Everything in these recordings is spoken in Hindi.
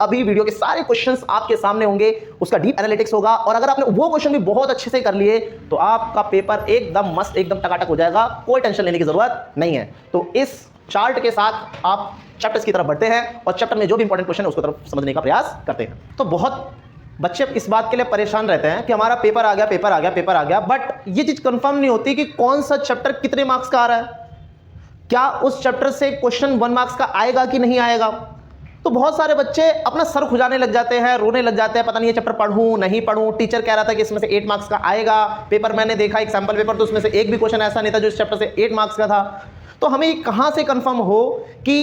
अभी वीडियो के सारे क्वेश्चंस आपके सामने होंगे, उसका डीप एनालिटिक्स होगा, और अगर आपने वो क्वेश्चन भी बहुत अच्छे से कर लिए तो आपका पेपर एकदम मस्त, एकदम टकाटक हो जाएगा, कोई टेंशन लेने की जरूरत नहीं है। तो इस चार्ट के साथ आप चैप्टर्स की तरफ बढ़ते हैं और चैप्टर में जो भी इंपॉर्टेंट क्वेश्चन है उसको तरफ समझने का प्रयास करते हैं। तो बहुत बच्चे इस बात के लिए परेशान रहते हैं कि हमारा पेपर आ गया, पेपर आ गया, पेपर आ गया, बट ये चीज कंफर्म नहीं होती कि कौन सा चैप्टर कितने मार्क्स का आ रहा है, क्या उस चैप्टर से क्वेश्चन 1 मार्क्स का आएगा कि नहीं आएगा। तो बहुत सारे बच्चे अपना सर खुजाने लग जाते हैं, रोने लग जाते हैं, पता नहीं ये चैप्टर पढ़ूं नहीं पढ़ूं, टीचर कह रहा था कि इसमें से 8 मार्क्स का आएगा, पेपर मैंने देखा एक सैंपल पेपर, तो उसमें से एक भी क्वेश्चन ऐसा नहीं था जो इस चैप्टर से 8 मार्क्स का था। तो हमें कहां से कंफर्म हो कि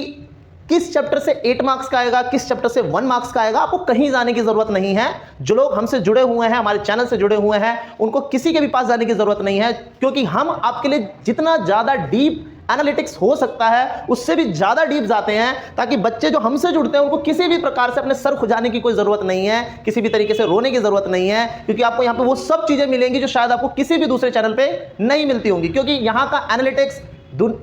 किस चैप्टर से 8 मार्क्स का आएगा, किस चैप्टर से 1 मार्क्स का आएगा। आपको कहीं जाने की जरूरत नहीं है। जो लोग हमसे जुड़े हुए हैं, हमारे चैनल से जुड़े हुए हैं, उनको किसी के भी पास जाने की जरूरत नहीं है, क्योंकि हम आपके लिए जितना ज्यादा डीप एनालिटिक्स हो सकता है उससे भी ज्यादा डीप जाते हैं, ताकि बच्चे जो हमसे जुड़ते हैं उनको किसी भी प्रकार से अपने सर खुजाने की कोई जरूरत नहीं है, किसी भी तरीके से रोने की जरूरत नहीं है, क्योंकि आपको यहां पे वो सब चीजें मिलेंगी जो शायद आपको किसी भी दूसरे चैनल पे नहीं मिलती होंगी। क्योंकि यहां का एनालिटिक्स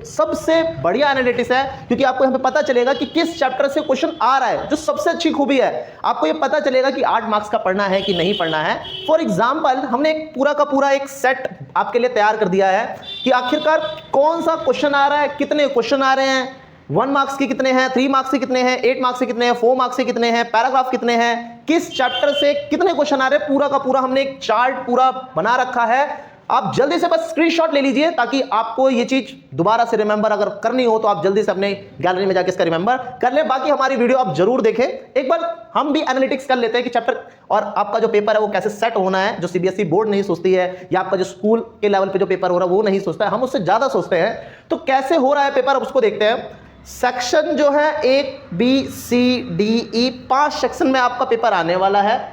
सबसे बढ़िया एनालिटिक्स है, क्योंकि आपको यहां पे पता चलेगा कि किस चैप्टर से क्वेश्चन आ रहा है। जो सबसे अच्छी खूबी है, आपको यह पता चलेगा कि 8 मार्क्स का पढ़ना है कि नहीं पढ़ना है। फॉर एग्जांपल, हमने एक पूरा का पूरा एक सेट आपके लिए तैयार कर दिया है कि आखिरकार कौन सा क्वेश्चन आ रहा है, कितने क्वेश्चन आ रहे हैं, 1 मार्क्स के कितने हैं, 3 मार्क्स के कितने हैं, 8 मार्क्स के कितने हैं, 4 मार्क्स के कितने हैं, पैराग्राफ कितने हैं, किस चैप्टर से कितने क्वेश्चन आ रहे हैं, पूरा का पूरा हमने एक चार्ट पूरा बना रखा है। आप जल्दी से बस स्क्रीनशॉट ले लीजिए, ताकि आपको ये चीज दोबारा से रिमेंबर अगर करनी हो तो आप जल्दी से अपने गैलरी में जाकर इसका रिमेंबर कर ले। बाकी हमारी वीडियो आप जरूर देखें। एक बार हम भी एनालिटिक्स कर लेते हैं कि चैप्टर और आपका जो पेपर है वो कैसे सेट होना है, जो सीबीएसई बोर्ड नहीं सोचती है, या आपका जो स्कूल के लेवल पे जो पेपर हो रहा है वो नहीं सोचता है, हम उससे ज्यादा सोचते हैं। तो कैसे हो रहा है पेपर, अब उसको देखते हैं। सेक्शन जो है 1 B C D E 5 section में आपका पेपर आने वाला है।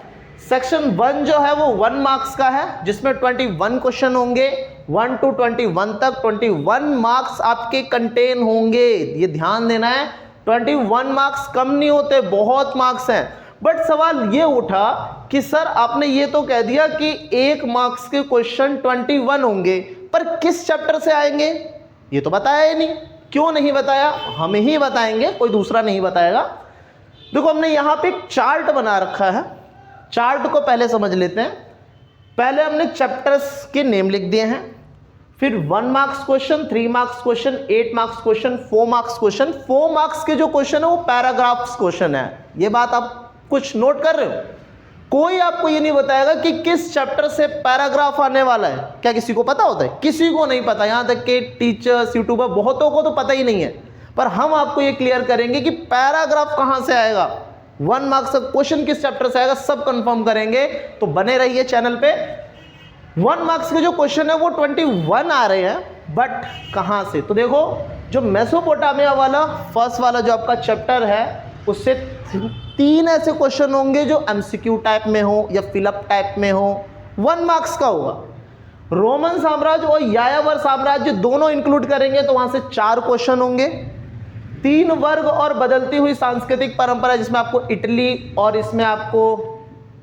सेक्शन 1 जो है वो 1 मार्क्स का है, जिसमें 21 क्वेश्चन होंगे, 1 to 21 तक 21 मार्क्स आपके कंटेन होंगे। ये ध्यान देना है, 21 मार्क्स कम नहीं होते, बहुत मार्क्स हैं। बट सवाल ये उठा कि सर आपने ये तो कह दिया कि 1 मार्क्स के क्वेश्चन 21 होंगे, पर किस चैप्टर से आएंगे ये तो बताया ही नहीं। क्यों नहीं बताया, हम ही बताएंगे, कोई दूसरा नहीं बताएगा। देखो, हमने यहां पे एक चार्ट बना रखा है, चार्ट को पहले समझ लेते हैं। पहले हमने चैप्टर्स के नेम लिख दिए हैं, फिर 1 marks question, 3 marks question, 8 marks question, 4 marks question. 4 marks के जो क्वेश्चन है वो पैराग्राफ्स क्वेश्चन है। ये बात आप कुछ नोट कर रहे हो? कोई आपको ये नहीं बताएगा कि किस चैप्टर से पैराग्राफ आने वाला है। क्या किसी को पता होता है? किसी को नहीं पता, यहां तक कि टीचर्स, यूट्यूबर, बहुतों को तो पता ही नहीं है। पर हम आपको ये क्लियर करेंगे कि पैराग्राफ कहां से आएगा, 1 मार्क्स का क्वेश्चन किस चैप्टर से आएगा, सब कंफर्म करेंगे। तो बने रहिए चैनल पे। 1 मार्क्स के जो क्वेश्चन है वो 21 आ रहे हैं, बट कहां से? तो देखो, जो मेसोपोटामिया वाला फर्स्ट वाला जो आपका चैप्टर है, उससे 3 ऐसे क्वेश्चन होंगे जो एमसीक्यू टाइप में हो या फिलअप टाइप में हो, 1 मार्क्स का होगा। रोमन साम्राज्य और यायावर साम्राज्य दोनों इंक्लूड करेंगे तो वहां से 4 क्वेश्चन होंगे। 3 वर्ग और बदलती हुई सांस्कृतिक परंपरा, जिसमें आपको इटली और इसमें आपको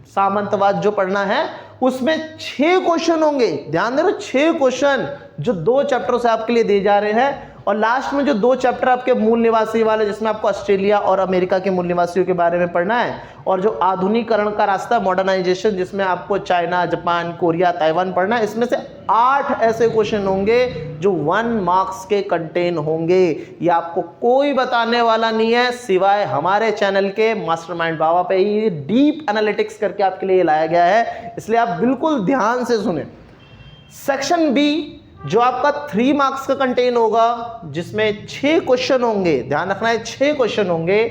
सामंतवाद जो पढ़ना है, उसमें 6 क्वेश्चन होंगे। ध्यान दे रहे, 6 क्वेश्चन जो 2 चैप्टरों से आपके लिए दिए जा रहे हैं। और लास्ट में जो 2 चैप्टर आपके मूल निवासी वाले, जिसमें आपको ऑस्ट्रेलिया और अमेरिका के मूल निवासियों के बारे में पढ़ना है, और जो आधुनिकरण का रास्ता, मॉडर्नाइजेशन, जिसमें आपको चाइना, जापान, कोरिया, ताइवान पढ़ना है। इसमें से 8 ऐसे क्वेश्चन होंगे जो 1 मार्क्स के कंटेन होंगे। ये आपको कोई बताने वाला नहीं है सिवाय हमारे चैनल के मास्टरमाइंड बाबा पे ही डीप एनालिटिक्स करके आपके लिए लाया गया है, इसलिए आप बिल्कुल ध्यान से सुने। सेक्शन बी जो आपका 3 मार्क्स का कंटेन होगा, जिसमें 6 क्वेश्चन होंगे, ध्यान रखना है 6 क्वेश्चन होंगे।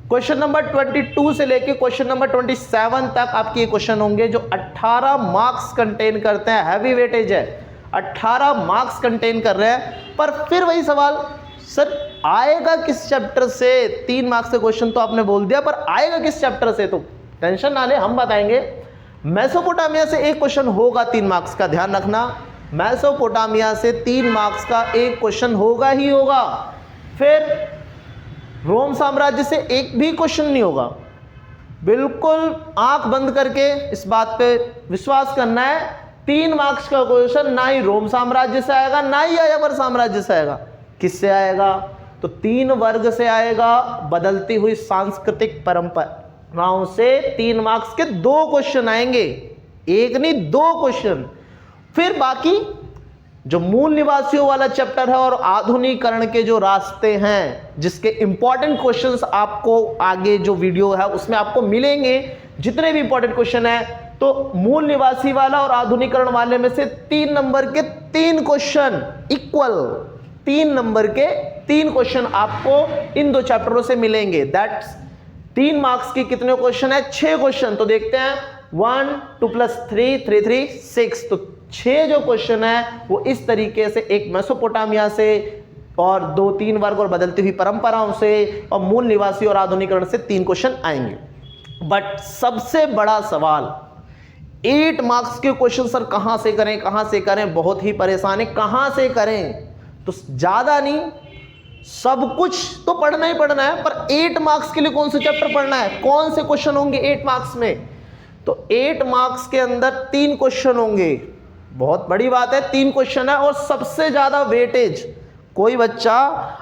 क्वेश्चन नंबर 22 से लेके क्वेश्चन नंबर 27 तक आपके क्वेश्चन होंगे जो 18 मार्क्स कंटेन करते हैं। हैवी वेटेज है, 18 मार्क्स कंटेन कर रहे हैं। पर फिर वही सवाल, सर आएगा किस चैप्टर से? 3 मार्क्स का क्वेश्चन तो आपने बोल दिया, पर आएगा किस चैप्टर से? तो टेंशन ना ले, हम बताएंगे। मेसोपोटामिया से एक क्वेश्चन होगा 3 मार्क्स का, ध्यान रखना। मेसोपोटामिया से 3 मार्क्स का एक क्वेश्चन होगा ही होगा। फिर रोम साम्राज्य से एक भी क्वेश्चन नहीं होगा। बिल्कुल आंख बंद करके इस बात पे विश्वास करना है, 3 मार्क्स का क्वेश्चन ना ही रोम साम्राज्य से आएगा, ना ही यायावर साम्राज्य से आएगा। किससे आएगा? तो 3 वर्ग से आएगा, बदलती हुई सांस्कृतिक परंपरा। राउंड से 3 मार्क्स के 2 क्वेश्चन आएंगे, एक नहीं 2 क्वेश्चन। फिर बाकी जो मूल निवासियों वाला चैप्टर है और आधुनिकीकरण के जो रास्ते हैं, जिसके इंपॉर्टेंट क्वेश्चंस आपको आगे जो वीडियो है उसमें आपको मिलेंगे, जितने भी इंपॉर्टेंट क्वेश्चन है। तो मूल निवासी वाला और आधुनिकीकरण वाले में से 3 नंबर के 3 क्वेश्चन इक्वल, 3 नंबर के 3 क्वेश्चन आपको इन 2 चैप्टरों से मिलेंगे। दैट्स 3 मार्क्स के कितने क्वेश्चन है? 6 क्वेश्चन। तो देखते हैं 1 2 + 3 3 3 6। तो 6 जो क्वेश्चन है वो इस तरीके से, एक मेसोपोटामिया से और 2-3 वर्ग और बदलती हुई परंपराओं से और मूल निवासी और आधुनिकीकरण से 3 क्वेश्चन आएंगे। बट सबसे बड़ा सवाल 8 मार्क्स के क्वेश्चन सर कहां से करें, कहां से करें, बहुत ही परेशान है, कहां से करें? तो ज्यादा नहीं, सब कुछ तो पढ़ना ही पढ़ना है, पर 8 मार्क्स के लिए कौन से चैप्टर पढ़ना है, कौन से क्वेश्चन होंगे 8 मार्क्स में? तो 8 मार्क्स के अंदर 3 क्वेश्चन होंगे। बहुत बड़ी बात है, 3 क्वेश्चन है और सबसे ज्यादा वेटेज। कोई बच्चा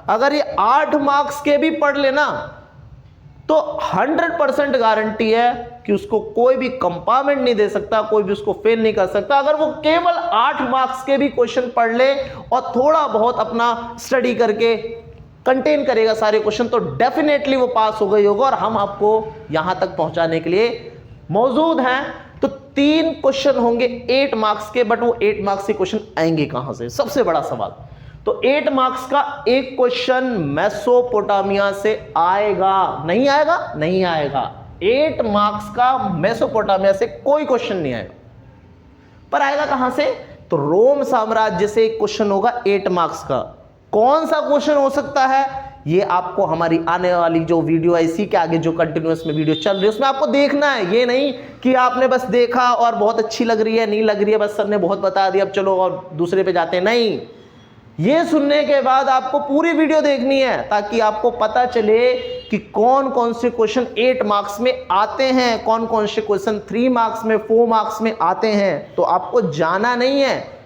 अगर ये 8 मार्क्स के भी पढ़ लेना तो 100% गारंटी है कि उसको कोई भी कंपार्टमेंट नहीं दे सकता, कोई भी उसको फेल नहीं कर सकता। अगर वो केवल 8 मार्क्स के भी क्वेश्चन पढ़ ले और थोड़ा बहुत अपना स्टडी करके कंटेन करेगा सारे क्वेश्चन, तो डेफिनेटली वो पास हो गई होगा और हम आपको यहां तक पहुंचाने के लिए मौजूद हैं। तो 3 क्वेश्चन होंगे 8 मार्क्स के, बट वो 8 मार्क्स के क्वेश्चन आएंगे कहां से? सबसे बड़ा सवाल। तो 8 मार्क्स का एक क्वेश्चन मेसोपोटामिया से आएगा, नहीं आएगा? नहीं आएगा। 8 मार्क्स का मेसोपोटामिया से कोई क्वेश्चन नहीं आएगा। पर आएगा कहां से? तो रोम साम्राज्य से एक क्वेश्चन होगा 8 मार्क्स का। कौन सा क्वेश्चन हो सकता है ये आपको हमारी आने वाली जो वीडियो है, इसी के आगे जो कंटिन्यूअस में वीडियो चल रही है उसमें आपको देखना है। ये नहीं कि आपने बस देखा और बहुत अच्छी लग रही है, नहीं लग रही है, बस सर ने बहुत बता दिया अब चलो और दूसरे पे जाते हैं। नहीं, ये सुनने के बाद आपको पूरी वीडियो देखनी है ताकि आपको पता चले कि कौन कौन से क्वेश्चन 8 मार्क्स में आते हैं, कौन कौन से क्वेश्चन 3 मार्क्स में, 4 मार्क्स में आते हैं। तो आपको जाना नहीं है,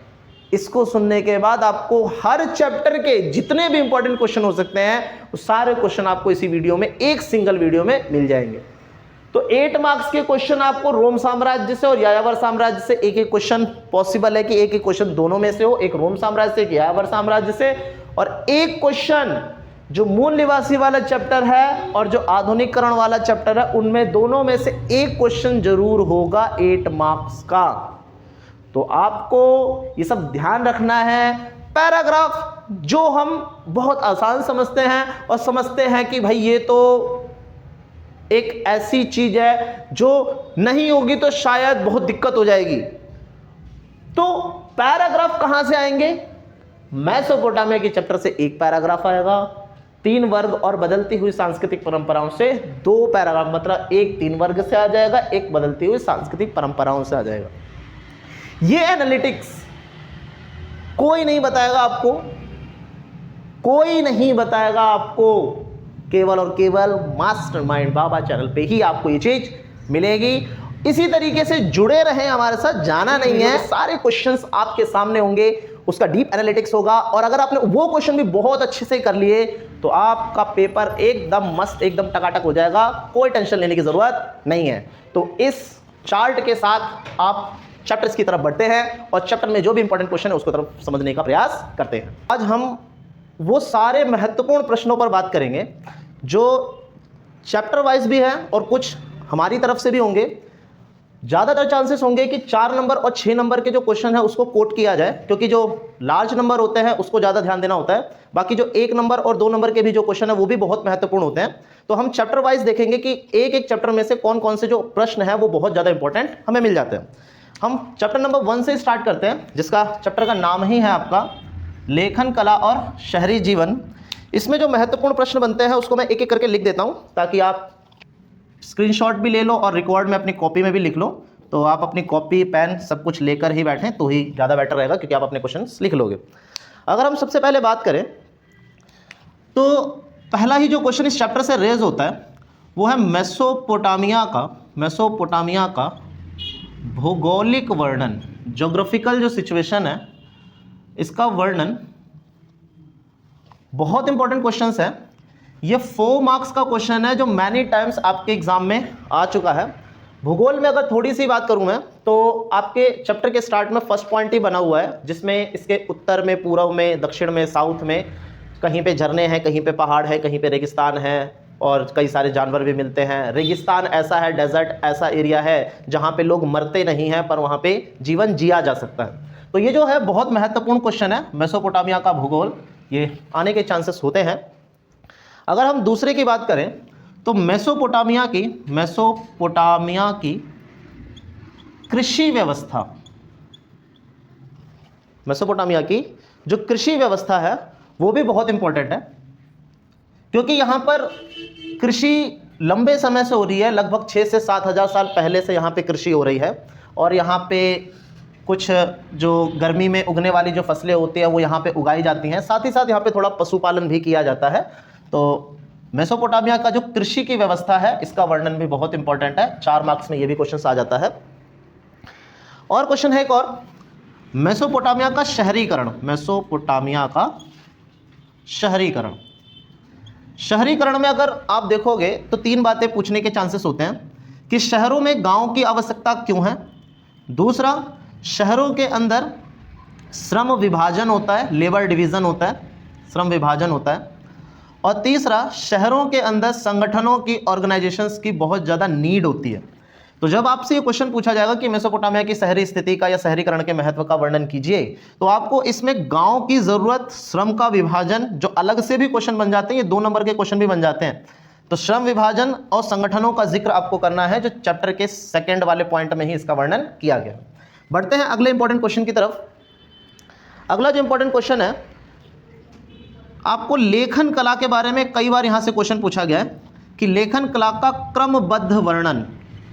इसको सुनने के बाद आपको हर चैप्टर के जितने भी इंपॉर्टेंट क्वेश्चन हो सकते हैं वो सारे क्वेश्चन आपको इसी वीडियो में, एक सिंगल वीडियो में मिल जाएंगे। तो 8 मार्क्स के क्वेश्चन आपको रोम साम्राज्य से और यायावर साम्राज्य से एक एक क्वेश्चन पॉसिबल है कि एक एक क्वेश्चन दोनों में से हो, एक रोम साम्राज्य से, एक यायावर साम्राज्य से, और एक क्वेश्चन जो मूल निवासी वाला चैप्टर है और जो आधुनिकीकरण वाला चैप्टर है, उनमें दोनों में से एक क्वेश्चन जरूर होगा 8 मार्क्स का। तो आपको ये सब ध्यान रखना है। पैराग्राफ जो हम बहुत आसान समझते हैं और समझते हैं कि भाई ये तो एक ऐसी चीज है जो नहीं होगी तो शायद बहुत दिक्कत हो जाएगी। तो पैराग्राफ कहां से आएंगे? मेसोपोटामिया के चैप्टर से एक पैराग्राफ आएगा, 3 वर्ग और बदलती हुई सांस्कृतिक परंपराओं से 2 पैराग्राफ, मतलब एक 3 वर्ग से आ जाएगा, एक बदलती हुई सांस्कृतिक परंपराओं से आ जाएगा। ये एनालिटिक्स कोई नहीं बताएगा आपको, कोई नहीं बताएगा आपको, केवल और केवल मास्टरमाइंड बाबा चैनल पे ही आपको ये चीज मिलेगी। इसी तरीके से जुड़े रहें हमारे साथ, जाना नहीं है। सारे क्वेश्चंस आपके सामने होंगे, उसका डीप एनालिटिक्स होगा, और अगर आपने वो क्वेश्चन भी बहुत अच्छे से कर लिए तो आपका पेपर एकदम मस्त, एकदम टकाटक हो जाएगा, कोई टेंशन लेने की जरूरत नहीं है। तो इस चार्ट के साथ आप चैप्टर्स की तरफ बढ़ते हैं और चैप्टर में जो भी इंपॉर्टेंट क्वेश्चन है उसको तरफ समझने का प्रयास करते हैं। आज हम वो सारे महत्वपूर्ण प्रश्नों पर बात करेंगे जो चैप्टर वाइज भी है और कुछ हमारी तरफ से भी होंगे। ज़्यादातर चांसेस होंगे कि 4 नंबर और 6 नंबर के जो क्वेश्चन है उसको कोट किया जाए, क्योंकि जो लार्ज नंबर होते हैं उसको ज़्यादा ध्यान देना होता है। बाकी जो 1 नंबर और 2 नंबर के भी जो क्वेश्चन है वो भी बहुत महत्वपूर्ण होते हैं। तो हम चैप्टर वाइज देखेंगे कि एक एक चैप्टर में से कौन कौन से जो प्रश्न है वो बहुत ज़्यादा इंपॉर्टेंट हमें मिल जाते हैं। हम चैप्टर नंबर 1 से स्टार्ट करते हैं, जिसका चैप्टर का नाम ही है आपका लेखन कला और शहरी जीवन। इसमें जो महत्वपूर्ण प्रश्न बनते हैं उसको मैं एक एक करके लिख देता हूं ताकि आप स्क्रीनशॉट भी ले लो और रिकॉर्ड में अपनी कॉपी में भी लिख लो। तो आप अपनी कॉपी पेन सब कुछ लेकर ही बैठें तो ही ज़्यादा बेटर रहेगा, क्योंकि आप अपने क्वेश्चंस लिख लोगे। अगर हम सबसे पहले बात करें तो पहला ही जो क्वेश्चन इस चैप्टर से रेज होता है वो है मेसोपोटामिया का भौगोलिक वर्णन, ज्योग्राफिकल जो सिचुएशन है इसका वर्णन। बहुत इंपॉर्टेंट क्वेश्चंस है ये 4 मार्क्स का क्वेश्चन है जो मैनी टाइम्स आपके एग्जाम में आ चुका है। भूगोल में अगर थोड़ी सी बात करूं मैं तो आपके चैप्टर के स्टार्ट में फर्स्ट पॉइंट ही बना हुआ है, जिसमें इसके उत्तर में, पूर्व में, दक्षिण में, साउथ में कहीं पे झरने हैं, कहीं पे पहाड़ है, कहीं पे रेगिस्तान है और कई सारे जानवर भी मिलते हैं। रेगिस्तान ऐसा है, डेजर्ट ऐसा एरिया है जहाँ पे लोग मरते नहीं हैं पर वहाँ पे जीवन जिया जा सकता है। तो ये जो है बहुत महत्वपूर्ण क्वेश्चन है, मेसोपोटामिया का भूगोल, ये आने के चांसेस होते हैं। अगर हम दूसरे की बात करें तो मेसोपोटामिया की कृषि व्यवस्था, मेसोपोटामिया की जो कृषि व्यवस्था है वो भी बहुत इंपॉर्टेंट है, क्योंकि यहाँ पर कृषि लंबे समय से हो रही है, लगभग 6 से 7 हज़ार साल पहले से यहाँ पे कृषि हो रही है। और यहाँ पे कुछ जो गर्मी में उगने वाली जो फसलें होती हैं वो यहाँ पे उगाई जाती हैं, साथ ही साथ यहाँ पे थोड़ा पशुपालन भी किया जाता है। तो मेसोपोटामिया का जो कृषि की व्यवस्था है इसका वर्णन भी बहुत इंपॉर्टेंट है, 4 मार्क्स में ये भी क्वेश्चन आ जाता है। और क्वेश्चन है एक और, मेसोपोटामिया का शहरीकरण, मेसोपोटामिया का शहरीकरण। शहरीकरण में अगर आप देखोगे तो 3 बातें पूछने के चांसेस होते हैं कि शहरों में गांव की आवश्यकता क्यों है, दूसरा शहरों के अंदर श्रम विभाजन होता है, लेबर डिवीजन होता है, श्रम विभाजन होता है, और तीसरा शहरों के अंदर संगठनों की, ऑर्गेनाइजेशंस की बहुत ज़्यादा नीड होती है। तो जब आपसे ये क्वेश्चन पूछा जाएगा कि मेसोपोटामिया की शहरी स्थिति का या शहरीकरण के महत्व का वर्णन कीजिए, तो आपको इसमें गांव की ज़रूरत, श्रम का विभाजन, जो अलग से भी क्वेश्चन बन जाते हैं, ये 2 नंबर के क्वेश्चन भी बन जाते हैं, तो श्रम विभाजन और संगठनों का जिक्र आपको करना है, जो चैप्टर के सेकेंड वाले पॉइंट में ही इसका वर्णन किया गया। बढ़ते हैं अगले इंपॉर्टेंट क्वेश्चन की तरफ। अगला जो इंपॉर्टेंट क्वेश्चन है, आपको लेखन कला के बारे में कई बार यहां से क्वेश्चन पूछा गया है कि लेखन कला का क्रमबद्ध वर्णन।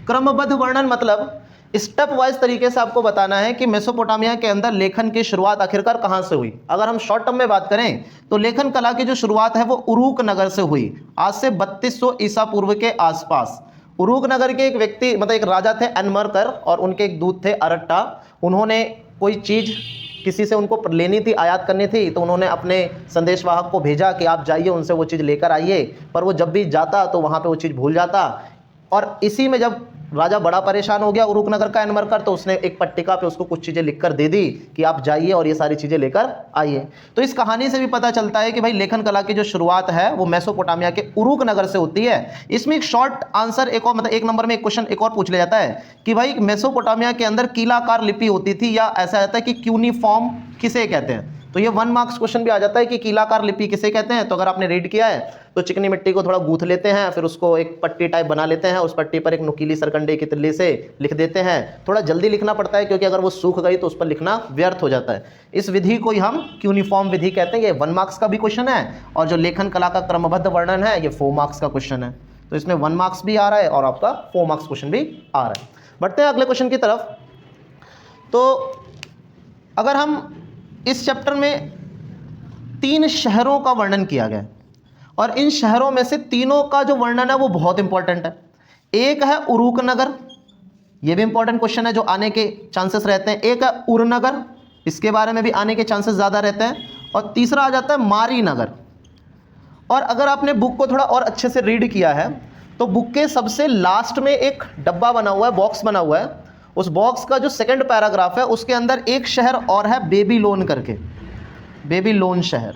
क्रमबद्ध वर्णन मतलब स्टेप वाइज तरीके से आपको बताना है कि मेसोपोटामिया के अंदर लेखन की शुरुआत आखिरकार कहां से हुई। अगर हम शॉर्ट टर्म में बात करें तो लेखन कला की जो शुरुआत है वो उरूक नगर से हुई, आज से 3200 ईसा पूर्व के आसपास। उरूक नगर के एक व्यक्ति, मतलब एक राजा थे एनमरकर, और उनके एक दूत थे अरट्टा। उन्होंने कोई चीज़ किसी से उनको लेनी थी, आयात करनी थी, तो उन्होंने अपने संदेशवाहक को भेजा कि आप जाइए उनसे वो चीज़ लेकर आइए। पर वो जब भी जाता तो वहाँ पे वो चीज़ भूल जाता, और इसी में जब राजा बड़ा परेशान हो गया उरूक नगर का एनमरकर, तो उसने एक पट्टिका पे उसको कुछ चीज़ें लिखकर दे दी कि आप जाइए और ये सारी चीज़ें लेकर आइए। तो इस कहानी से भी पता चलता है कि भाई लेखन कला की जो शुरुआत है वो मेसोपोटामिया के उरूक नगर से होती है। इसमें एक शॉर्ट आंसर एक और, मतलब 1 नंबर में एक क्वेश्चन एक और पूछ लिया जाता है कि भाई मेसोपोटामिया के अंदर कीलाकार लिपि होती थी, या ऐसा आता है कि क्यूनिफॉर्म किसे कहते हैं। तो ये 1 मार्क्स क्वेश्चन भी आ जाता है कि कीलाकार लिपि किसे कहते हैं। तो अगर आपने रीड किया है तो चिकनी मिट्टी को थोड़ा गूंथ लेते हैं, फिर उसको एक पट्टी टाइप बना लेते हैं, उस पट्टी पर एक नुकीली सरकंडे की तिल्ली से लिख देते हैं। थोड़ा जल्दी लिखना पड़ता है क्योंकि अगर वो सूख गई तो उस पर लिखना व्यर्थ हो जाता है। इस विधि को ही हम क्यूनिफॉर्म विधि कहते हैं। ये 1 मार्क्स का भी क्वेश्चन है, और जो लेखन कला का क्रमबद्ध वर्णन है ये 4 मार्क्स का क्वेश्चन है। तो इसमें 1 मार्क्स भी आ रहा है और आपका 4 मार्क्स क्वेश्चन भी आ रहा है। बढ़ते हैं अगले क्वेश्चन की तरफ। तो अगर हम इस चैप्टर में 3 शहरों का वर्णन किया गया, और इन शहरों में से तीनों का जो वर्णन है वो बहुत इंपॉर्टेंट है। एक है उरूक नगर, ये भी इंपॉर्टेंट क्वेश्चन है जो आने के चांसेस रहते हैं। एक है उर नगर, इसके बारे में भी आने के चांसेस ज़्यादा रहते हैं। और तीसरा आ जाता है मारी नगर। और अगर आपने बुक को थोड़ा और अच्छे से रीड किया है तो बुक के सबसे लास्ट में एक डब्बा बना हुआ है, बॉक्स बना हुआ है। उस बॉक्स का जो सेकंड पैराग्राफ है उसके अंदर एक शहर और है, बेबीलोन करके, बेबीलोन शहर।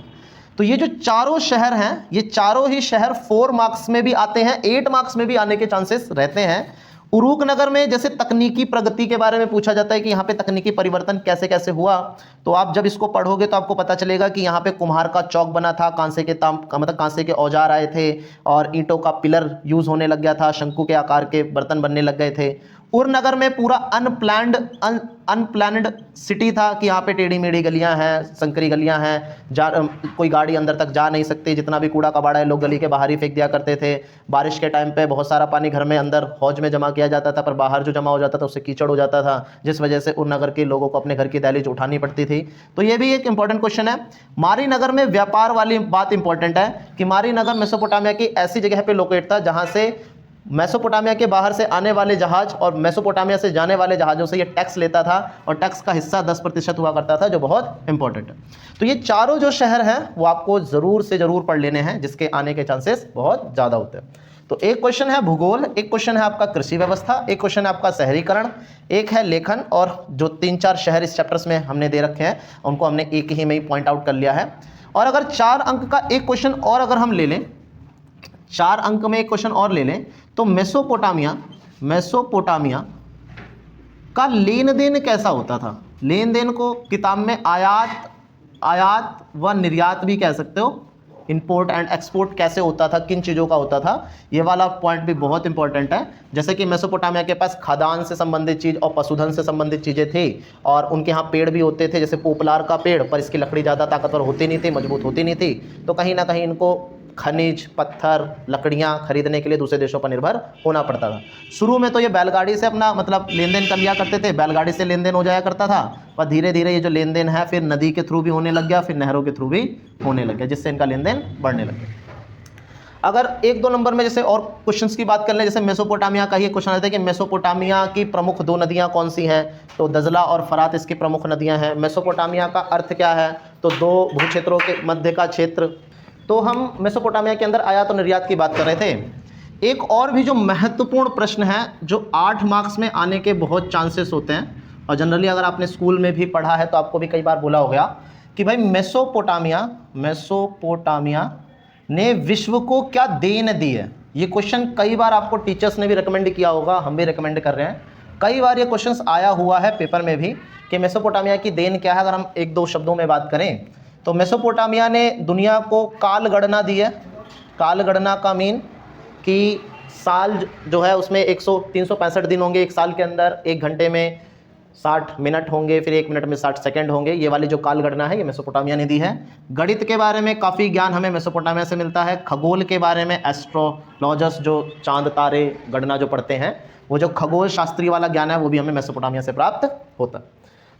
तो ये जो चारों शहर हैं, ये चारों ही शहर 4 मार्क्स में भी आते हैं, 8 मार्क्स में भी आने के चांसेस रहते हैं। उरूक नगर में जैसे तकनीकी प्रगति के बारे में पूछा जाता है कि यहाँ पे तकनीकी परिवर्तन कैसे कैसे हुआ, तो आप जब इसको पढ़ोगे तो आपको पता चलेगा कि यहाँ पे कुम्हार का चौक बना था, कांसे के मतलब कांसे के औजार आए थे, और ईंटों का पिलर यूज होने लग गया था, शंकु के आकार के बर्तन बनने लग गए थे। उर नगर में पूरा अनप्लान्ड सिटी था कि यहाँ पे टेढ़ी मेढ़ी गलियाँ हैं, संकरी गलियाँ हैं, कोई गाड़ी अंदर तक जा नहीं सकती, जितना भी कूड़ा कबाड़ा है लोग गली के बाहर ही फेंक दिया करते थे। बारिश के टाइम पे बहुत सारा पानी घर में अंदर हौज में जमा किया जाता था, पर बाहर जो जमा हो जाता था उससे कीचड़ हो जाता था, जिस वजह से उर नगर के लोगों को अपने घर की दहलीज उठानी पड़ती थी। तो ये भी एक इंपॉर्टेंट क्वेश्चन है। मारी नगर में व्यापार वाली बात इंपॉर्टेंट है कि मारी नगर मेसोपोटामिया की ऐसी जगह पे लोकेट था जहाँ से मेसोपोटामिया के बाहर से आने वाले जहाज और मेसोपोटामिया से जाने वाले जहाज़ों से ये टैक्स लेता था और टैक्स का हिस्सा 10% हुआ करता था, जो बहुत इंपॉर्टेंट है। तो ये चारों जो शहर हैं वो आपको ज़रूर से ज़रूर पढ़ लेने हैं, जिसके आने के चांसेस बहुत ज़्यादा होते हैं। तो एक क्वेश्चन है भूगोल, एक क्वेश्चन है आपका कृषि व्यवस्था, एक क्वेश्चन है आपका शहरीकरण, एक है लेखन, और जो 3-4 शहर इस चैप्टर्स में हमने दे रखे हैं उनको हमने एक ही में ही पॉइंट आउट कर लिया है। और अगर 4 अंक का एक क्वेश्चन और अगर हम ले लें, 4 अंक में एक क्वेश्चन और ले लें, तो मेसोपोटामिया का लेन देन कैसा होता था। लेन देन को किताब में आयात व निर्यात भी कह सकते हो, इंपोर्ट एंड एक्सपोर्ट कैसे होता था, किन चीज़ों का होता था, ये वाला पॉइंट भी बहुत इंपॉर्टेंट है। जैसे कि मेसोपोटामिया के पास खाद्यान्न से संबंधित चीज़ और पशुधन से संबंधित चीज़ें थी, और उनके यहाँ पेड़ भी होते थे, जैसे पोपलार का पेड़, पर इसकी लकड़ी ज़्यादा ताकतवर होती नहीं थी, मजबूत होती नहीं थी। तो कहीं ना कहीं इनको खनिज, पत्थर, लकड़ियाँ खरीदने के लिए दूसरे देशों पर निर्भर होना पड़ता था। शुरू में तो ये बैलगाड़ी से अपना मतलब लेन देन कर लिया करते थे, बैलगाड़ी से लेन देन हो जाया करता था, पर धीरे धीरे ये जो लेन देन है फिर नदी के थ्रू भी होने लग गया, फिर नहरों के थ्रू भी होने लग गया, जिससे इनका लेन देन बढ़ने लग गया। अगर 1-2 नंबर में जैसे और क्वेश्चंस की बात कर लें, जैसे मेसोपोटामिया का ही क्वेश्चन आता है कि मेसोपोटामिया की प्रमुख 2 नदियाँ कौन सी हैं, तो दजला और फरात इसकी प्रमुख नदियाँ हैं। मेसोपोटामिया का अर्थ क्या है, तो 2 भूक्षेत्रों के मध्य का क्षेत्र। तो हम मेसोपोटामिया के अंदर आयात और निर्यात की बात कर रहे थे। एक और भी जो महत्वपूर्ण प्रश्न है जो 8 मार्क्स में आने के बहुत चांसेस होते हैं, और जनरली अगर आपने स्कूल में भी पढ़ा है तो आपको भी कई बार बोला हो गया कि भाई मेसोपोटामिया ने विश्व को क्या देन दी है। ये क्वेश्चन कई बार आपको टीचर्स ने भी रिकमेंड किया होगा, हम भी रिकमेंड कर रहे हैं, कई बार ये क्वेश्चंस आया हुआ है पेपर में भी कि मेसोपोटामिया की देन क्या है। अगर हम 1-2 शब्दों में बात करें तो मेसोपोटामिया ने दुनिया को काल गणना दी है। काल गणना का मीन कि साल जो है उसमें 365 दिन होंगे एक साल के अंदर, 1 घंटे में 60 मिनट होंगे, फिर 1 मिनट में 60 सेकंड होंगे। ये वाली जो काल गणना है ये मेसोपोटामिया ने दी है। गणित के बारे में काफ़ी ज्ञान हमें मेसोपोटामिया से मिलता है। खगोल के बारे में एस्ट्रोलॉजर्स जो चांद तारे गणना जो पढ़ते हैं, वो जो खगोल शास्त्री वाला ज्ञान है वो भी हमें मेसोपोटामिया से प्राप्त होता है।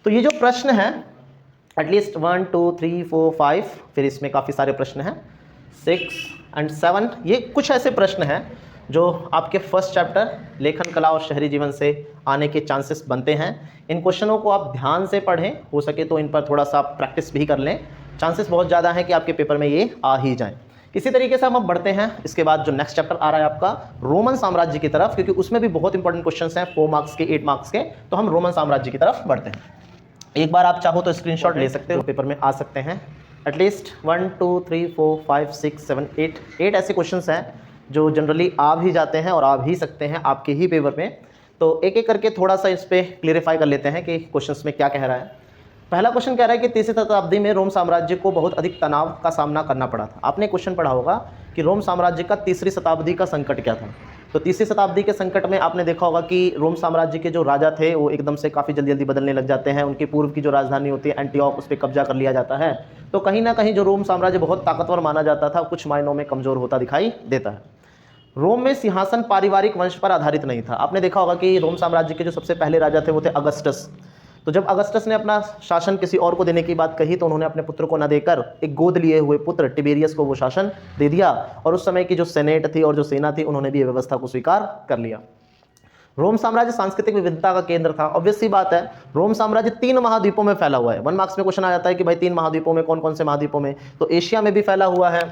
तो ये जो प्रश्न है एटलीस्ट 1, 2, 3, 4, 5, फिर इसमें काफ़ी सारे प्रश्न हैं 6 और 7, ये कुछ ऐसे प्रश्न हैं जो आपके फर्स्ट चैप्टर लेखन कला और शहरी जीवन से आने के चांसेस बनते हैं। इन क्वेश्चनों को आप ध्यान से पढ़ें, हो सके तो इन पर थोड़ा सा प्रैक्टिस भी कर लें, चांसेस बहुत ज़्यादा हैं कि आपके पेपर में ये आ ही जाएँ। इसी तरीके से हम अब बढ़ते हैं इसके बाद जो नेक्स्ट चैप्टर आ रहा है आपका रोमन साम्राज्य की तरफ, क्योंकि उसमें भी बहुत इंपॉर्टेंट क्वेश्चन हैं 4 मार्क्स के, 8 मार्क्स के। तो हम रोमन साम्राज्य की तरफ बढ़ते हैं। एक बार आप चाहो तो स्क्रीनशॉट ले सकते हो, पेपर में आ सकते हैं। एटलीस्ट 1, 2, 3, 4, 5, 6, 7, 8 ऐसे क्वेश्चंस हैं जो जनरली आ भी जाते हैं और आ भी सकते हैं आपके ही पेपर में। तो एक एक करके थोड़ा सा इस पर क्लियरिफाई कर लेते हैं कि क्वेश्चंस में क्या कह रहा है। पहला क्वेश्चन कह रहा है कि 3वीं शताब्दी में रोम साम्राज्य को बहुत अधिक तनाव का सामना करना पड़ा था। आपने क्वेश्चन पढ़ा होगा कि रोम साम्राज्य का 3वीं शताब्दी का संकट क्या था। तो 3वीं शताब्दी के संकट में आपने देखा होगा कि रोम साम्राज्य के जो राजा थे वो एकदम से काफ़ी जल्दी जल्दी बदलने लग जाते हैं। उनकी पूर्व की जो राजधानी होती है एंटियोक, उस पर कब्जा कर लिया जाता है। तो कहीं ना कहीं जो रोम साम्राज्य बहुत ताकतवर माना जाता था कुछ मायनों में कमज़ोर होता दिखाई देता है। रोम में सिंहासन पारिवारिक वंश पर आधारित नहीं था। आपने देखा होगा कि रोम साम्राज्य के जो सबसे पहले राजा थे वो थे अगस्टस। तो जब अगस्टस ने अपना शासन किसी और को देने की बात कही तो उन्होंने अपने पुत्र को न देकर एक गोद लिए हुए पुत्र टिबेरियस को वो शासन दे दिया, और उस समय की जो सेनेट थी और जो सेना थी उन्होंने भी ये व्यवस्था को स्वीकार कर लिया। रोम साम्राज्य सांस्कृतिक विविधता का केंद्र था। ऑब्वियस सी बात है, रोम साम्राज्य 3 महाद्वीपों में फैला हुआ है। 1 मार्क्स में क्वेश्चन आ जाता है कि भाई 3 महाद्वीपों में कौन कौन से महाद्वीपों में, तो एशिया में भी फैला हुआ है,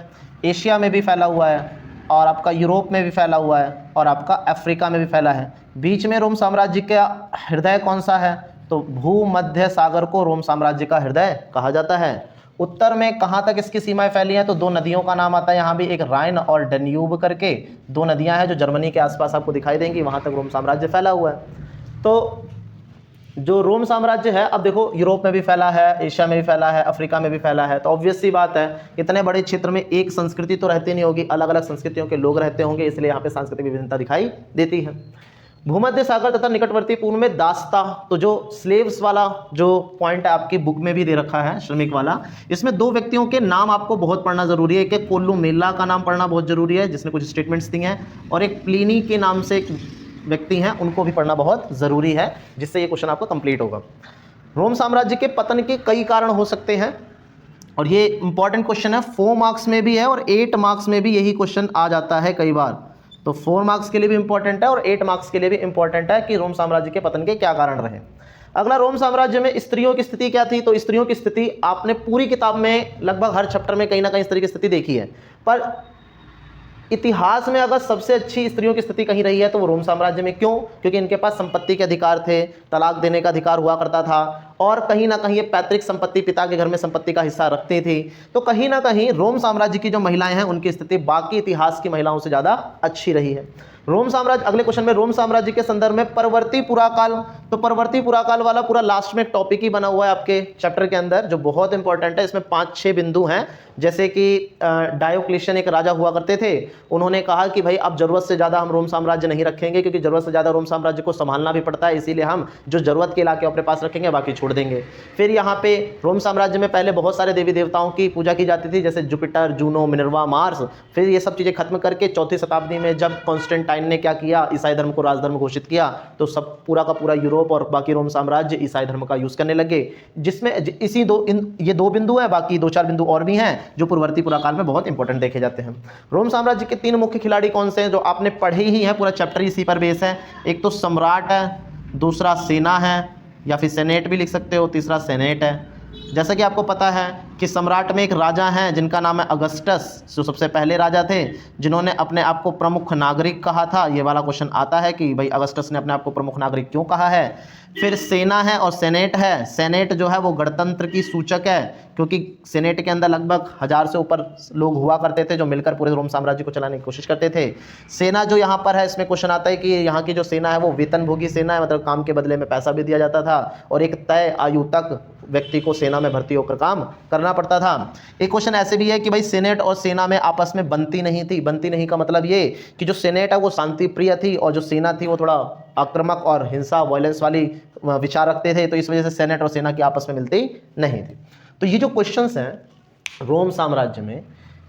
एशिया में भी फैला हुआ है, और आपका यूरोप में भी फैला हुआ है, और आपका अफ्रीका में भी फैला है। बीच में रोम साम्राज्य का हृदय कौन सा है, तो भूमध्य सागर को रोम साम्राज्य का हृदय कहा जाता है। उत्तर में कहाँ तक इसकी सीमाएं फैली हैं, तो 2 नदियों का नाम आता है यहाँ भी, एक राइन और डन्यूब करके 2 नदियाँ हैं जो जर्मनी के आसपास आपको दिखाई देंगी, वहाँ तक रोम साम्राज्य फैला हुआ है। तो जो रोम साम्राज्य है, अब देखो यूरोप में भी फैला है, एशिया में भी फैला है, अफ्रीका में भी फैला है। तो ऑब्वियस सी बात है इतने बड़े क्षेत्र में एक संस्कृति तो रहती नहीं होगी, अलग अलग संस्कृतियों के लोग रहते होंगे, इसलिए यहाँ पे सांस्कृतिक विभिन्नता दिखाई देती है। भूमध्य सागर तथा निकटवर्ती पूर्व में दास्ता, तो जो स्लेव्स वाला जो पॉइंट है आपकी बुक में भी दे रखा है, श्रमिक वाला, इसमें 2 व्यक्तियों के नाम आपको बहुत पढ़ना जरूरी है। एक कोल्लू मेला का नाम पढ़ना बहुत जरूरी है जिसने कुछ स्टेटमेंट्स दी हैं, और एक प्लिनी के नाम से एक व्यक्ति हैं, उनको भी पढ़ना बहुत ज़रूरी है, जिससे ये क्वेश्चन आपको कंप्लीट होगा। रोम साम्राज्य के पतन के कई कारण हो सकते हैं, और ये इंपॉर्टेंट क्वेश्चन है, 4 मार्क्स में भी है और 8 मार्क्स में भी यही क्वेश्चन आ जाता है कई बार। तो 4 मार्क्स के लिए भी इंपॉर्टेंट है और 8 मार्क्स के लिए भी इंपॉर्टेंट है कि रोम साम्राज्य के पतन के क्या कारण रहे। अगला, रोम साम्राज्य में स्त्रियों की स्थिति क्या थी? तो स्त्रियों की स्थिति आपने पूरी किताब में लगभग हर चैप्टर में कहीं ना कहीं स्त्री की स्थिति देखी है, पर इतिहास में अगर सबसे अच्छी स्त्रियों की स्थिति कहीं रही है तो वो रोम साम्राज्य में। क्यों? क्योंकि इनके पास संपत्ति के अधिकार थे, तलाक देने का अधिकार हुआ करता था और कहीं ना कहीं ये पैतृक संपत्ति, पिता के घर में संपत्ति का हिस्सा रखती थी। तो कहीं ना कहीं रोम साम्राज्य की जो महिलाएं हैं उनकी स्थिति बाकी इतिहास की महिलाओं से ज़्यादा अच्छी रही है। रोम साम्राज्य, अगले क्वेश्चन में रोम साम्राज्य के संदर्भ में परवर्ती पुराकाल, तो परवर्ती पुराकाल वाला पूरा लास्ट में एक टॉपिक ही बना हुआ है आपके चैप्टर के अंदर जो बहुत इंपॉर्टेंट है। इसमें 5-6 बिंदु हैं, जैसे कि डायोक्लेशियन एक राजा हुआ करते थे, उन्होंने कहा कि भाई अब जरूरत से ज़्यादा हम रोम साम्राज्य नहीं रखेंगे क्योंकि जरूरत से ज़्यादा रोम साम्राज्य को संभालना भी पड़ता है, इसीलिए हम जो जरूरत के इलाके अपने पास रखेंगे बाकी छोड़ देंगे। फिर यहाँ पे रोम साम्राज्य में पहले बहुत सारे देवी देवताओं की पूजा की जाती थी, जैसे जुपिटर, जूनो, मिनर्वा, मार्स। फिर ये सब चीज़ें खत्म करके 4वीं शताब्दी में जब कॉन्स्टेंटाइन ने क्या किया, ईसाई धर्म को राजधर्म घोषित किया, तो सब पूरा का पूरा यूरोप और बाकी रोम साम्राज्य ईसाई धर्म का यूज करने लगे। जिसमें ये 2 बिंदु है, बाकी 2-4 बिंदु और भी हैं जो पूर्ववर्ती पुराकाल में बहुत इंपॉर्टेंट देखे जाते हैं। रोम साम्राज्य के 3 मुख्य खिलाड़ी कौन से हैं जो आपने पढ़े ही हैं, पूरा चैप्टर इसी पर बेस है। एक तो सम्राट है, दूसरा सेना है या फिर सेनेट भी लिख सकते हो, तीसरा सेनेट है। जैसा कि आपको पता है कि सम्राट में एक राजा हैं जिनका नाम है अगस्टस, जो सबसे पहले राजा थे जिन्होंने अपने आप को प्रमुख नागरिक कहा था। ये वाला क्वेश्चन आता है कि भाई अगस्टस ने अपने आप को प्रमुख नागरिक क्यों कहा है। फिर सेना है और सेनेट है। सेनेट जो है वो गणतंत्र की सूचक है, क्योंकि सेनेट के अंदर लगभग 1000 से ऊपर लोग हुआ करते थे जो मिलकर पूरे रोम साम्राज्य को चलाने की कोशिश करते थे। सेना जो यहाँ पर है, इसमें क्वेश्चन आता है कि यहाँ की जो सेना है वो वेतनभोगी सेना है, मतलब काम के बदले में पैसा भी दिया जाता था और एक तय आयु तक व्यक्ति को सेना में भर्ती होकर काम करना पड़ता था। एक क्वेश्चन ऐसे भी है कि भाई सेनेट और सेना में आपस में बनती नहीं थी। बनती नहीं का मतलब ये कि जो सेनेट है वो शांति प्रिय थी और जो सेना थी वो थोड़ा आक्रामक और हिंसा, वायलेंस वाली विचार रखते थे, तो इस वजह से सेनेट और सेना की आपस में मिलती नहीं थी। तो ये जो क्वेश्चंस हैं रोम साम्राज्य में,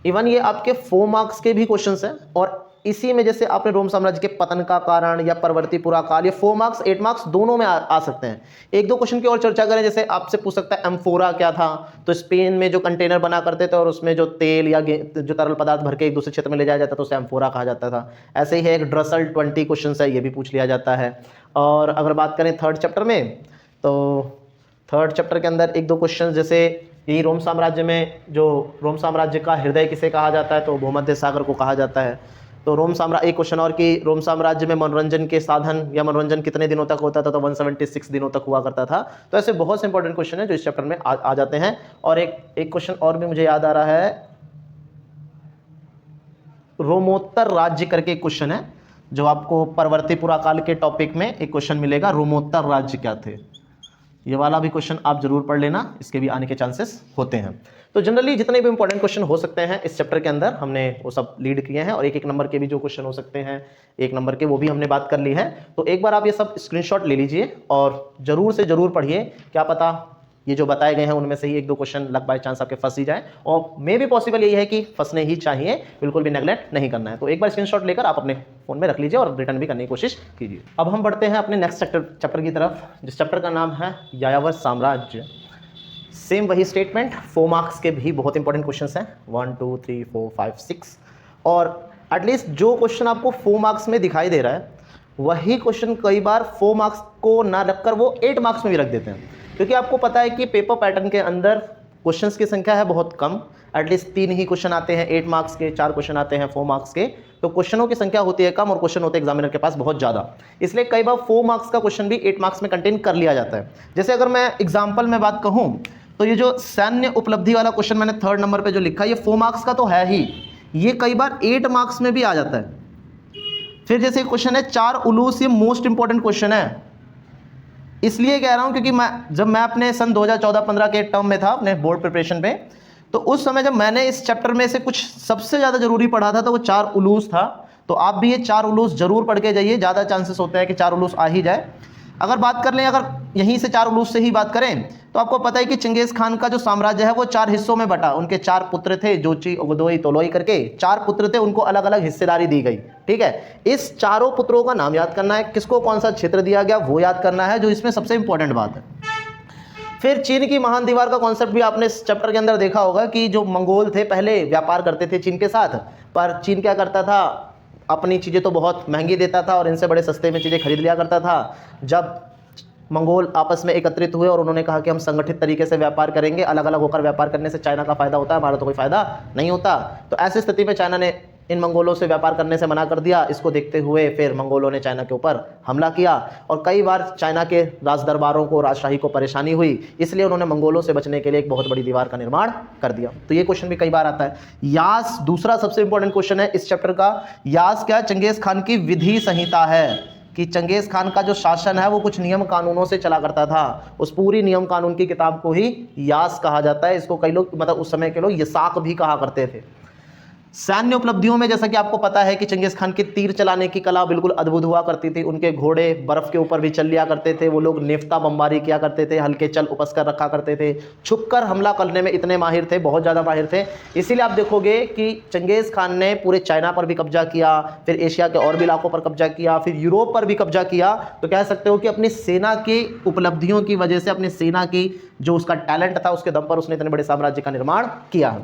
इवन ये आपके 4 मार्क्स के भी क्वेश्चंस हैं और इसी में जैसे आपने रोम साम्राज्य के पतन का कारण या परवर्ती पुराकाल, ये 4 मार्क्स 8 मार्क्स दोनों में आ सकते हैं। 1-2 क्वेश्चन की और चर्चा करें, जैसे आपसे पूछ सकता है एम्फोरा क्या था, तो स्पेन में जो कंटेनर बना करते थे और उसमें जो तेल या जो तरल पदार्थ भर के एक दूसरे क्षेत्र में ले जाया जाता था तो उसे एम्फोरा कहा जाता था। ऐसे ही है एक ड्रसल 20 क्वेश्चन है, ये भी पूछ लिया जाता है। और अगर बात करें 3rd चैप्टर में, तो 3rd चैप्टर के अंदर 1-2 क्वेश्चन, जैसे यही रोम साम्राज्य में जो रोम साम्राज्य का हृदय किसे कहा जाता है, तो भूमध्य सागर को कहा जाता है। तो रोम साम्राज्य, एक क्वेश्चन और कि रोम साम्राज्य में मनोरंजन के साधन या मनोरंजन कितने दिनों तक होता था, तो 176 दिनों तक हुआ करता था। तो ऐसे बहुत से इंपॉर्टेंट क्वेश्चन है जो इस चैप्टर में आ जाते हैं। और एक क्वेश्चन और भी मुझे याद आ रहा है, रोमोत्तर राज्य करके क्वेश्चन है जो आपको परवर्ती पुराकाल के टॉपिक में एक क्वेश्चन मिलेगा, रोमोत्तर राज्य क्या थे। ये वाला भी क्वेश्चन आप जरूर पढ़ लेना, इसके भी आने के चांसेस होते हैं। तो जनरली जितने भी इंपॉर्टेंट क्वेश्चन हो सकते हैं इस चैप्टर के अंदर हमने वो सब लीड किए हैं, और 1-1 नंबर के भी जो क्वेश्चन हो सकते हैं 1 नंबर के, वो भी हमने बात कर ली है। तो एक बार आप ये सब स्क्रीनशॉट ले लीजिए और जरूर से जरूर पढ़िए, क्या पता ये जो बताए गए हैं उनमें से ही 1-2 क्वेश्चन लक बाय चांस आपके फंस ही जाए, और मे भी पॉसिबल यही है कि फंसने ही चाहिए, बिल्कुल भी नेगलेक्ट नहीं करना है। तो एक बार स्क्रीनशॉट लेकर आप अपने फोन में रख लीजिए और रिटर्न भी करने की कोशिश कीजिए। अब हम बढ़ते हैं अपने नेक्स्ट चैप्टर की तरफ, जिस चैप्टर का नाम है यायावर साम्राज्य। सेम वही स्टेटमेंट, 4 मार्क्स के भी बहुत इंपॉर्टेंट क्वेश्चन हैं, 1 2 3 4 5 6, और एटलीस्ट जो क्वेश्चन आपको 4 मार्क्स में दिखाई दे रहा है वही क्वेश्चन कई बार 4 मार्क्स को ना रखकर वो 8 मार्क्स में भी रख देते हैं, क्योंकि आपको पता है कि पेपर पैटर्न के अंदर क्वेश्चंस की संख्या है बहुत कम, एटलीस्ट 3 ही क्वेश्चन आते हैं 8 मार्क्स के, 4 क्वेश्चन आते हैं 4 मार्क्स के, तो क्वेश्चनों की संख्या होती है कम और क्वेश्चन होते हैं एग्जामिनर के पास बहुत ज़्यादा, इसलिए कई बार 4 मार्क्स का क्वेश्चन भी 8 मार्क्स में कंटेन कर लिया जाता है। जैसे अगर मैं एग्जाम्पल में बात कहूँ तो ये जो सैन्य उपलब्धि वाला क्वेश्चन मैंने 3rd नंबर पर जो लिखा है, ये 4 मार्क्स का तो है ही, ये कई बार 8 मार्क्स में भी आ जाता है। फिर जैसे क्वेश्चन है 4 उलूस, ये मोस्ट इंपॉर्टेंट क्वेश्चन है, इसलिए कह रहा हूं क्योंकि जब मैं अपने सन 2014-15 के टर्म में था अपने बोर्ड प्रिपरेशन पे, तो उस समय जब मैंने इस चैप्टर में से कुछ सबसे ज़्यादा जरूरी पढ़ा था तो वो 4 उलूस था। तो आप भी ये 4 उलूस जरूर पढ़ के जाइए, ज़्यादा चांसेस होते हैं कि 4 उलूस आ ही जाए। अगर बात कर लें, अगर यहीं से 4 उलूस से ही बात करें, तो आपको पता है कि चंगेज खान का जो साम्राज्य है वो 4 हिस्सों में बटा, उनके 4 पुत्र थे, जोची, ओगदोई, तोलोई करके 4 पुत्र थे, उनको अलग अलग हिस्सेदारी दी गई। ठीक है, इस चारों पुत्रों का नाम याद करना है, किसको कौन सा क्षेत्र दिया गया वो याद करना है, जो इसमें सबसे इंपॉर्टेंट बात है। फिर चीन की महान दीवार का कॉन्सेप्ट भी आपने इस चैप्टर के अंदर देखा होगा कि जो मंगोल थे पहले व्यापार करते थे चीन के साथ, पर चीन क्या करता था, अपनी चीज़ें तो बहुत महंगी देता था और इनसे बड़े सस्ते में चीज़ें खरीद लिया करता था। जब मंगोल आपस में एकत्रित हुए और उन्होंने कहा कि हम संगठित तरीके से व्यापार करेंगे, अलग अलग होकर व्यापार करने से चाइना का फायदा होता है, हमारा तो कोई फायदा नहीं होता, तो ऐसी स्थिति में चाइना ने इन मंगोलों से व्यापार करने से मना कर दिया। इसको देखते हुए फिर मंगोलों ने चाइना के ऊपर हमला किया और कई बार चाइना के राज दरबारों को, राजशाही को परेशानी हुई, इसलिए उन्होंने मंगोलों से बचने के लिए एक बहुत बड़ी दीवार का निर्माण कर दिया। तो ये क्वेश्चन भी कई बार आता है। यास दूसरा सबसे इंपॉर्टेंट क्वेश्चन है इस चैप्टर का। यास क्या? चंगेज खान की विधि संहिता है कि चंगेज खान का जो शासन है वो कुछ नियम कानूनों से चला करता था। उस पूरी नियम कानून की किताब को ही यास कहा जाता है। इसको कई लोग, मतलब उस समय के लोग, यसाक भी कहा करते थे। सैन्य उपलब्धियों में जैसा कि आपको पता है कि चंगेज खान की तीर चलाने की कला बिल्कुल अद्भुत हुआ करती थी। उनके घोड़े बर्फ के ऊपर भी चल लिया करते थे। वो लोग नेफ्ता बमबारी किया करते थे, हल्के चल उपस कर रखा करते थे, छुपकर हमला करने में इतने माहिर थे, बहुत ज़्यादा माहिर थे। इसीलिए आप देखोगे कि चंगेज खान ने पूरे चाइना पर भी कब्जा किया, फिर एशिया के और भी इलाकों पर कब्जा किया, फिर यूरोप पर भी कब्जा किया। तो कह सकते हो कि अपनी सेना की उपलब्धियों की वजह से, अपनी सेना की जो उसका टैलेंट था उसके दम पर उसने इतने बड़े साम्राज्य का निर्माण किया।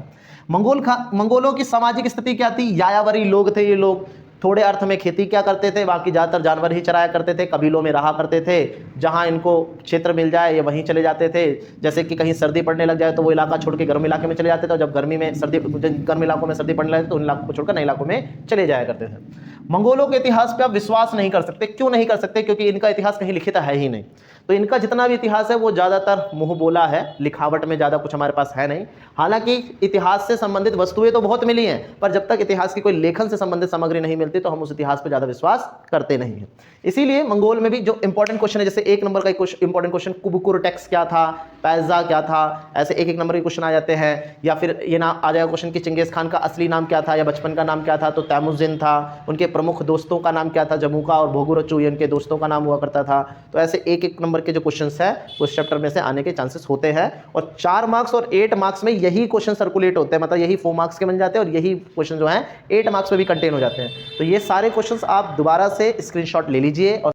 मंगोलों की सामाजिक स्थिति क्या थी? यायावरी लोग थे ये लोग। थोड़े अर्थ में खेती क्या करते थे, बाकी ज़्यादातर जानवर ही चराया करते थे, कबीलों में रहा करते थे। जहाँ इनको क्षेत्र मिल जाए ये वहीं चले जाते थे। जैसे कि कहीं सर्दी पड़ने लग जाए तो वो इलाका छोड़ के गर्म इलाके में चले जाते थे, और जब गर्म इलाकों में सर्दी पड़ने लगे तो उन इलाकों को छोड़कर नए इलाकों में चले जाया करते थे। मंगोलों के इतिहास पे आप विश्वास नहीं कर सकते। क्यों नहीं कर सकते? क्योंकि इनका इतिहास कहीं लिखित है ही नहीं। तो इनका जितना भी इतिहास है वो ज़्यादातर मुँह बोला है, लिखावट में ज़्यादा कुछ हमारे पास है नहीं। हालांकि इतिहास से संबंधित वस्तुएं तो बहुत मिली हैं, पर जब तक इतिहास की कोई लेखन से संबंधित सामग्री नहीं मिलती तो हम उस इतिहास पर ज़्यादा विश्वास करते नहीं हैं। इसीलिए मंगोल में भी जो इंपॉर्टेंट क्वेश्चन है, जैसे एक नंबर का इंपॉर्टेंट क्वेश्चन कुबुकुर टेक्स क्या था, पैजा क्या था, ऐसे एक एक नंबर के क्वेश्चन आ जाते हैं। या फिर ये नाम आ जाएगा क्वेश्चन कि चंगेज खान का असली नाम क्या था या बचपन का नाम क्या था, तो तैमुजिन था। उनके प्रमुख दोस्तों का नाम क्या था? जमुका और भोगुरचू, ये उनके दोस्तों का नाम हुआ करता था। तो ऐसे एक एक नंबर के जो क्वेश्चन है उस चैप्टर में से आने के चांसेस होते हैं। और 4 मार्क्स और 8 मार्क्स में यही क्वेश्चन सर्कुलेट होते हैं, मतलब यही 4 मार्क्स के बन जाते हैं और यही क्वेश्चन जो है 8 मार्क्स में भी कंटेन हो जाते हैं। तो ये सारे क्वेश्चंस आप दोबारा से स्क्रीनशॉट ले लीजिए और